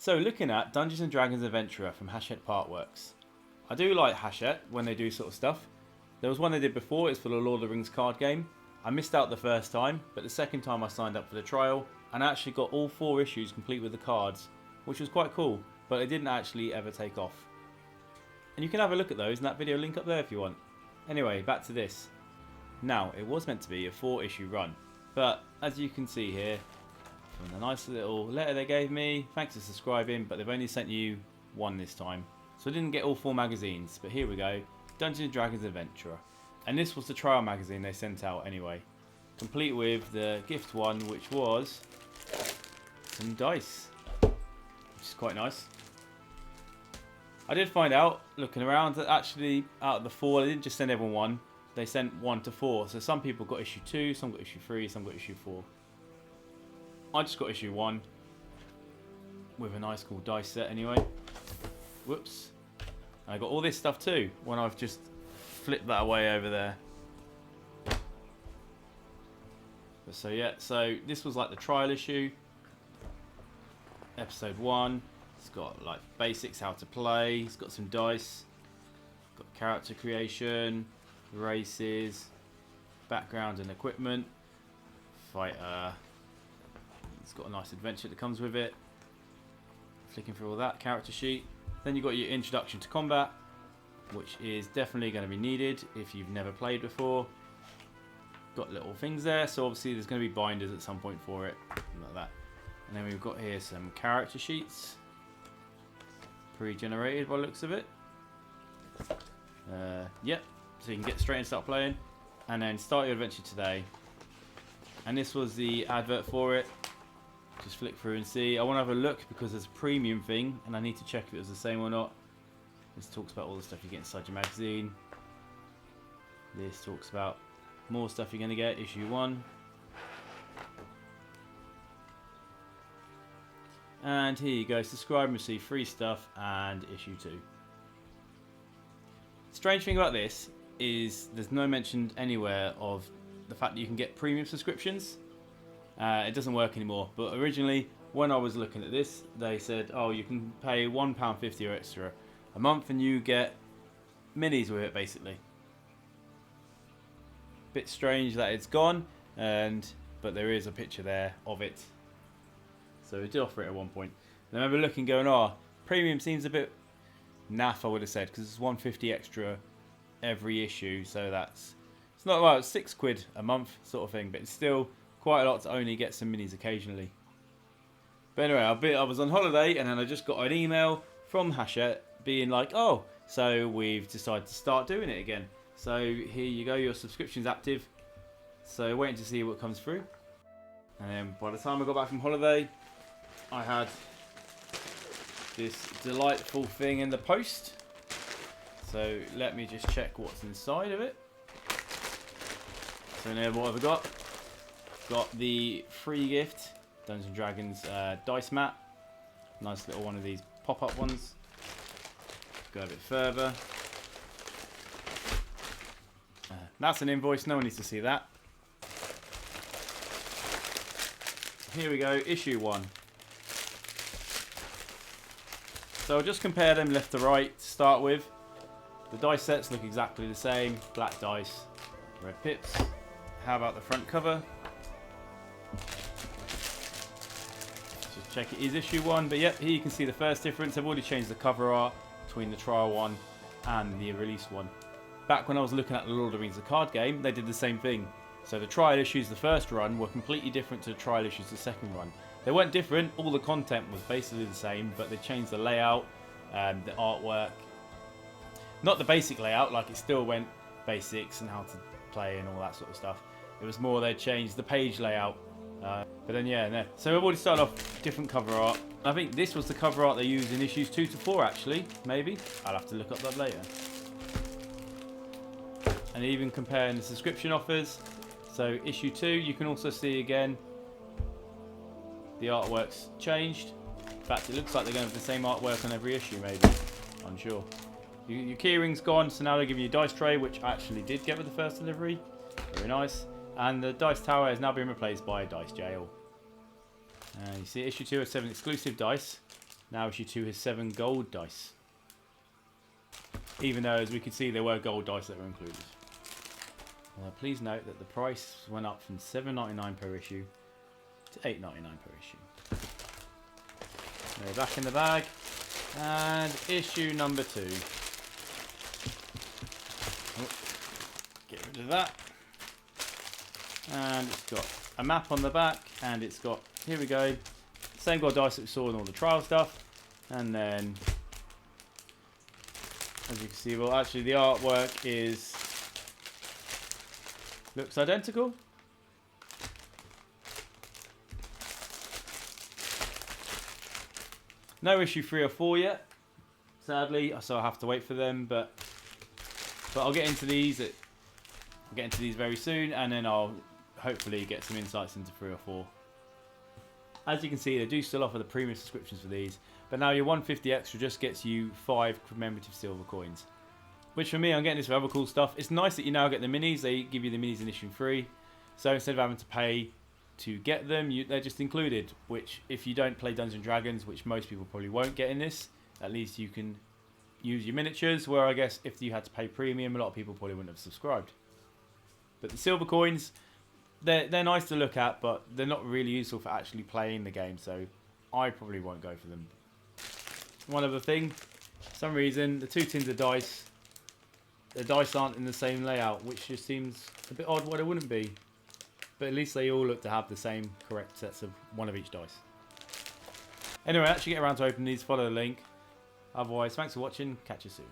So looking at Dungeons and Dragons Adventurer from Hachette Partworks. I do like Hachette when they do sort of stuff. There was one they did before, it's for the Lord of the Rings card game. I missed out the first time, but the second time I signed up for the trial and actually got all 4 issues complete with the cards, which was quite cool, but it didn't actually ever take off. And you can have a look at those in that video link up there if you want. Anyway, back to this. Now, it was meant to be a 4-issue run, but as you can see here, from the nice little letter they gave me, thanks for subscribing, but they've only sent you 1 this time. So I didn't get all 4 magazines, but here we go. Dungeons and Dragons Adventurer. And this was the trial magazine they sent out anyway. Complete with the gift one, which was some dice, which is quite nice. I did find out, looking around, that actually out of the 4, they didn't just send everyone 1. They sent 1 to 4. So some people got issue 2, some got issue 3, some got issue 4. I just got issue 1 with a nice cool dice set anyway. Whoops. And I got all this stuff too when I've just flipped that away over there. But so yeah, so this was like the trial issue. Episode 1. It's got like basics, how to play. It's got some dice. Got character creation, races, background and equipment, fighter. It's got a nice adventure that comes with it. Flicking through all that, character sheet. Then you've got your introduction to combat, which is definitely going to be needed if you've never played before. Got little things there, so obviously there's going to be binders at some point for it, like that. And then we've got here some character sheets, pre-generated by the looks of it. Yep, so you can get straight and start playing, and then start your adventure today. And this was the advert for it. Just flick through and see. I want to have a look because there's a premium thing and I need to check if it was the same or not. This talks about all the stuff you get inside your magazine. This talks about more stuff you're going to get, issue 1. And here you go, subscribe and receive free stuff, and issue 2. Strange thing about this is there's no mention anywhere of the fact that you can get premium subscriptions. It doesn't work anymore, but originally when I was looking at this, they said, oh, you can pay £1.50 or extra a month and you get minis with it basically. Bit strange that it's gone, but there is a picture there of it. So we did offer it at one point. And I remember looking going, oh, premium seems a bit naff, I would have said, because it's £1.50 extra every issue, so it's not, well, it's £6 a month sort of thing, but it's still quite a lot to only get some minis occasionally. But anyway, I was on holiday and then I just got an email from Hachette being like, oh, so we've decided to start doing it again. So here you go, your subscription's active. So waiting to see what comes through. And then by the time I got back from holiday, I had this delightful thing in the post. So let me just check what's inside of it. So now what have I got? Got the free gift, Dungeons and Dragons dice mat. Nice little one of these pop-up ones. Go a bit further. That's an invoice, no one needs to see that. Here we go, issue 1. So I'll just compare them left to right to start with. The dice sets look exactly the same. Black dice, red pips. How about the front cover? Just check it is issue 1, but yep, here you can see the first difference. I've already changed the cover art between the trial one and the release one. Back when I was looking at the Lord of the Rings the card game, they did the same thing. So the trial issues the first run were completely different to the trial issues the second run. They weren't different, all the content was basically the same, but they changed the layout, the artwork. Not the basic layout, like it still went basics and how to play and all that sort of stuff. It was more they changed the page layout. But then yeah, no. So we've already started off different cover art. I think this was the cover art they used in issues 2 to 4 actually, maybe. I'll have to look up that later. And even comparing the subscription offers. So issue 2, you can also see again the artwork's changed. In fact, it looks like they're going to have the same artwork on every issue, maybe. Unsure. Your keyring's gone, so now they're giving you a dice tray, which I actually did get with the first delivery. Very nice. And the dice tower has now been replaced by a dice jail. You see issue 2 has 7 exclusive dice. Now issue 2 has 7 gold dice. Even though, as we can see, there were gold dice that were included. Please note that the price went up from $7.99 per issue to $8.99 per issue. They're back in the bag. And issue number 2. Get rid of that. And it's got a map on the back, and it's got, here we go, same gold dice that we saw in all the trial stuff. And then, as you can see, well, actually the artwork looks identical. No issue 3 or 4 yet, sadly, so I'll have to wait for them. But I'll get into these. I'll get into these very soon, and then I'll hopefully get some insights into 3 or 4. As you can see, they do still offer the premium subscriptions for these, but now your 150 extra just gets you 5 commemorative silver coins. Which for me, I'm getting this for other cool stuff. It's nice that you now get the minis. They give you the minis in issue 3, so instead of having to pay to get them, they're just included. Which, if you don't play Dungeons & Dragons, which most people probably won't get in this, at least you can use your miniatures. Where I guess if you had to pay premium, a lot of people probably wouldn't have subscribed. But the silver coins, they're nice to look at, but they're not really useful for actually playing the game, so I probably won't go for them. One other thing, for some reason, the 2 tins of dice, the dice aren't in the same layout, which just seems a bit odd why they wouldn't be. But at least they all look to have the same correct sets of 1 of each dice. Anyway, actually get around to opening these, follow the link. Otherwise, thanks for watching, catch you soon.